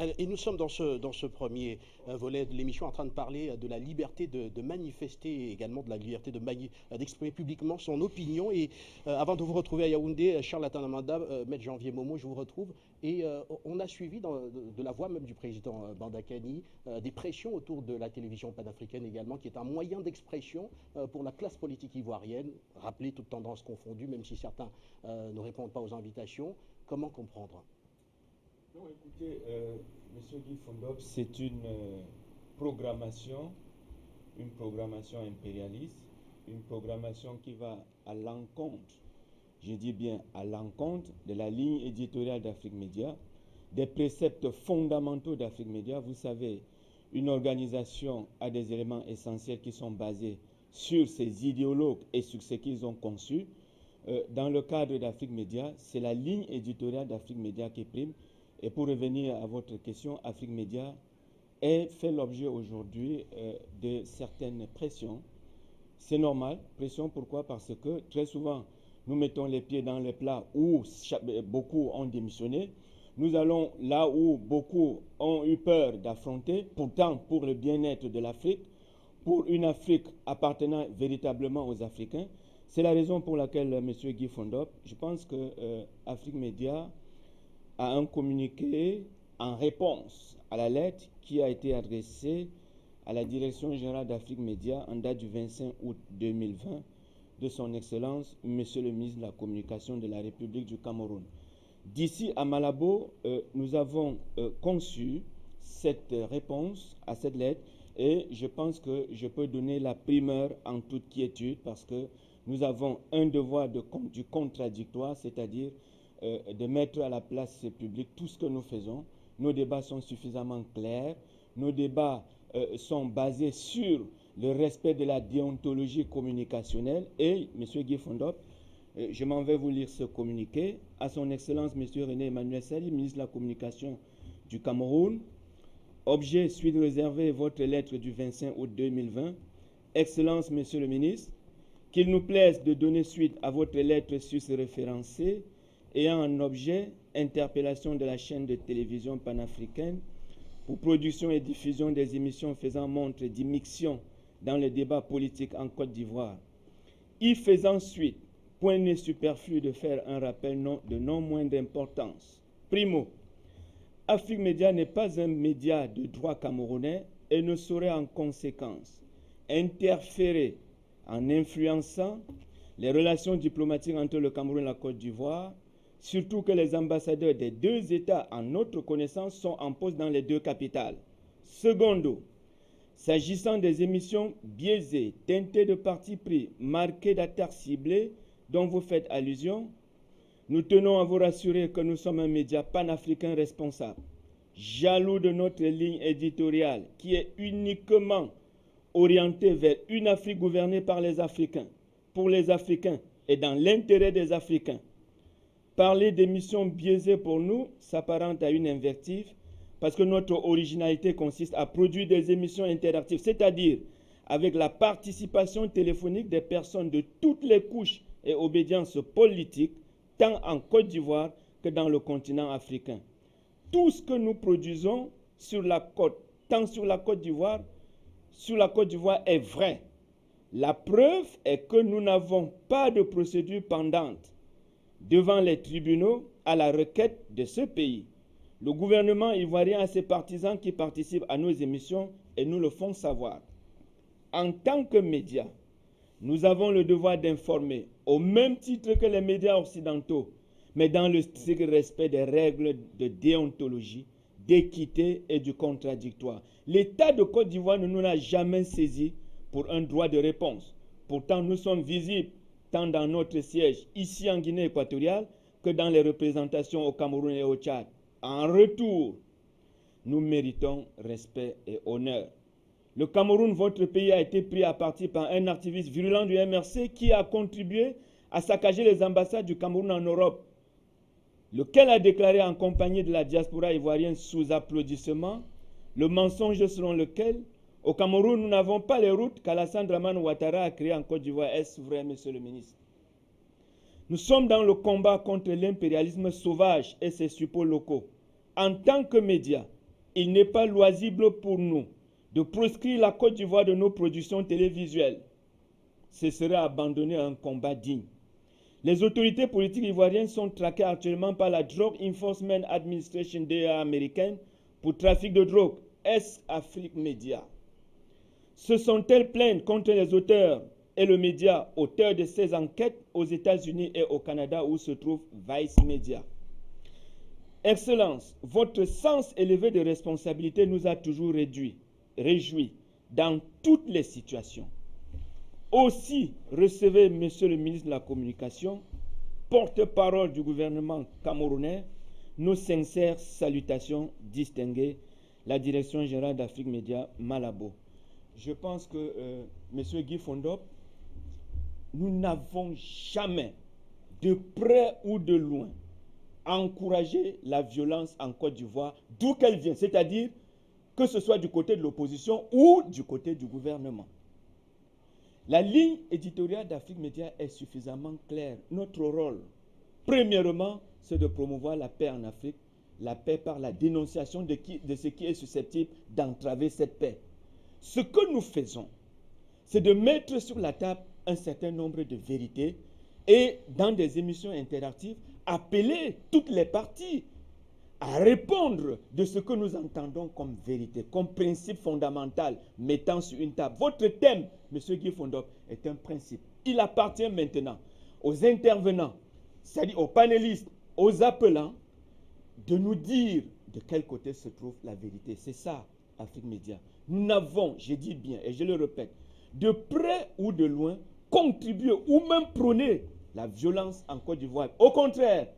Et nous sommes dans ce premier volet de l'émission en train de parler de la liberté de manifester et également de la liberté d'exprimer publiquement son opinion. Et avant de vous retrouver à Yaoundé, Charles Atanamanda, Maître Janvier Momo, je vous retrouve. Et on a suivi de la voix même du président Bandakani des pressions autour de la télévision panafricaine également, qui est un moyen d'expression pour la classe politique ivoirienne. Rappelez toutes tendances confondues, même si certains ne répondent pas aux invitations. Comment comprendre? Non, écoutez, Monsieur Guy Fondop, c'est programmation, une programmation impérialiste, une programmation qui va à l'encontre, je dis bien à l'encontre de la ligne éditoriale d'Afrique Média, des préceptes fondamentaux d'Afrique Média. Vous savez, une organisation a des éléments essentiels qui sont basés sur ses idéologues et sur ce qu'ils ont conçu. Dans le cadre d'Afrique Média, c'est la ligne éditoriale d'Afrique Média qui prime. Et pour revenir à votre question, Afrique Média fait l'objet aujourd'hui de certaines pressions. C'est normal, pression pourquoi? Parce que très souvent, nous mettons les pieds dans le plat où beaucoup ont démissionné. Nous allons là où beaucoup ont eu peur d'affronter, pourtant pour le bien-être de l'Afrique, pour une Afrique appartenant véritablement aux Africains. C'est la raison pour laquelle, M. Guy Fondop, je pense que Afrique Média a un communiqué en réponse à la lettre qui a été adressée à la Direction générale d'Afrique Média en date du 25 août 2020 de son Excellence, Monsieur le ministre de la Communication de la République du Cameroun. D'ici à Malabo, nous avons conçu cette réponse à cette lettre et je pense que je peux donner la primeur en toute quiétude parce que nous avons un devoir du contradictoire, c'est-à-dire de mettre à la place publique tout ce que nous faisons. Nos débats sont suffisamment clairs. Nos débats sont basés sur le respect de la déontologie communicationnelle. Et, M. Guy Fondop, je m'en vais vous lire ce communiqué. À son Excellence, M. René Emmanuel Sali, ministre de la Communication du Cameroun. Objet, suite réservée, votre lettre du 25 août 2020. Excellence, M. le ministre, qu'il nous plaise de donner suite à votre lettre sus-référencée ayant en objet interpellation de la chaîne de télévision panafricaine pour production et diffusion des émissions faisant montre d'immixtion dans le débat politique en Côte d'Ivoire. Y faisant suite, point n'est superflu de faire un rappel de non moins d'importance. Primo, Afrique Média n'est pas un média de droit camerounais et ne saurait en conséquence interférer en influençant les relations diplomatiques entre le Cameroun et la Côte d'Ivoire, surtout que les ambassadeurs des deux États, en notre connaissance, sont en poste dans les deux capitales. Secondo, s'agissant des émissions biaisées, teintées de parti pris, marquées d'attaques ciblées, dont vous faites allusion, nous tenons à vous rassurer que nous sommes un média panafricain responsable, jaloux de notre ligne éditoriale, qui est uniquement orientée vers une Afrique gouvernée par les Africains, pour les Africains et dans l'intérêt des Africains. Parler d'émissions biaisées pour nous s'apparente à une invective parce que notre originalité consiste à produire des émissions interactives, c'est-à-dire avec la participation téléphonique des personnes de toutes les couches et obédiences politiques, tant en Côte d'Ivoire que dans le continent africain. Tout ce que nous produisons sur la côte, tant sur la Côte d'Ivoire est vrai. La preuve est que nous n'avons pas de procédure pendante devant les tribunaux à la requête de ce pays. Le gouvernement ivoirien a ses partisans qui participent à nos émissions et nous le font savoir. En tant que médias, nous avons le devoir d'informer au même titre que les médias occidentaux, mais dans le strict respect des règles de déontologie, d'équité et du contradictoire. L'État de Côte d'Ivoire ne nous a jamais saisis pour un droit de réponse. Pourtant, nous sommes visibles tant dans notre siège ici en Guinée équatoriale que dans les représentations au Cameroun et au Tchad. En retour, nous méritons respect et honneur. Le Cameroun, votre pays, a été pris à partie par un activiste virulent du MRC qui a contribué à saccager les ambassades du Cameroun en Europe, lequel a déclaré en compagnie de la diaspora ivoirienne sous applaudissements le mensonge selon lequel au Cameroun, nous n'avons pas les routes qu'Alassane Dramane Ouattara a créées en Côte d'Ivoire. Est-ce vrai, monsieur le ministre? Nous sommes dans le combat contre l'impérialisme sauvage et ses suppôts locaux. En tant que médias, il n'est pas loisible pour nous de proscrire la Côte d'Ivoire de nos productions télévisuelles. Ce serait abandonner un combat digne. Les autorités politiques ivoiriennes sont traquées actuellement par la Drug Enforcement Administration DEA américaine pour trafic de drogue. Est-ce Afrique Média? Se sont-elles plaintes contre les auteurs et le média auteur de ces enquêtes aux États-Unis et au Canada où se trouve Vice Media? Excellence, votre sens élevé de responsabilité nous a toujours réjouis dans toutes les situations. Aussi, recevez, Monsieur le ministre de la Communication, porte-parole du gouvernement camerounais, nos sincères salutations distinguées, la Direction générale d'Afrique Média, Malabo. Je pense que Monsieur Guy Fondop, nous n'avons jamais, de près ou de loin, encouragé la violence en Côte d'Ivoire, d'où qu'elle vient, c'est-à-dire que ce soit du côté de l'opposition ou du côté du gouvernement. La ligne éditoriale d'Afrique Média est suffisamment claire. Notre rôle, premièrement, c'est de promouvoir la paix en Afrique, la paix par la dénonciation de ce qui est susceptible d'entraver cette paix. Ce que nous faisons, c'est de mettre sur la table un certain nombre de vérités et, dans des émissions interactives, appeler toutes les parties à répondre de ce que nous entendons comme vérité, comme principe fondamental mettant sur une table. Votre thème, M. Guy Fondop, est un principe. Il appartient maintenant aux intervenants, c'est-à-dire aux panélistes, aux appelants, de nous dire de quel côté se trouve la vérité. C'est ça, Afrique Média. Nous n'avons, je dis bien et je le répète, de près ou de loin, contribué ou même prôné la violence en Côte d'Ivoire. Au contraire,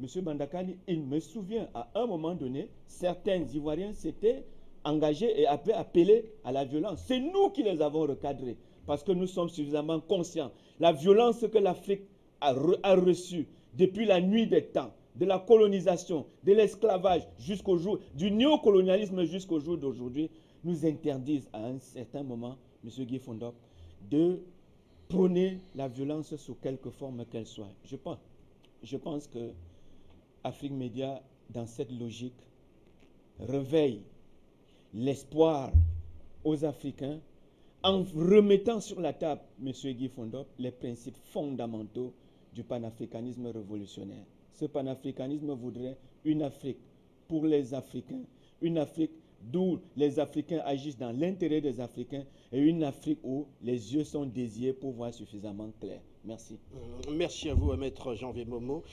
M. Bandakani, il me souvient, à un moment donné, certains Ivoiriens s'étaient engagés et avaient appelé à la violence. C'est nous qui les avons recadrés, parce que nous sommes suffisamment conscients. La violence que l'Afrique a reçue depuis la nuit des temps, de la colonisation, de l'esclavage jusqu'au jour, du néocolonialisme jusqu'au jour d'aujourd'hui, nous interdisent à un certain moment, M. Guy Fondop, de prôner la violence sous quelque forme qu'elle soit. Je pense que Afrique Média, dans cette logique, réveille l'espoir aux Africains en remettant sur la table, M. Guy Fondop, les principes fondamentaux du panafricanisme révolutionnaire. Ce panafricanisme voudrait une Afrique pour les Africains, une Afrique d'où les Africains agissent dans l'intérêt des Africains et une Afrique où les yeux sont désirs pour voir suffisamment clair. Merci. Merci à vous, Maître Janvier Momo.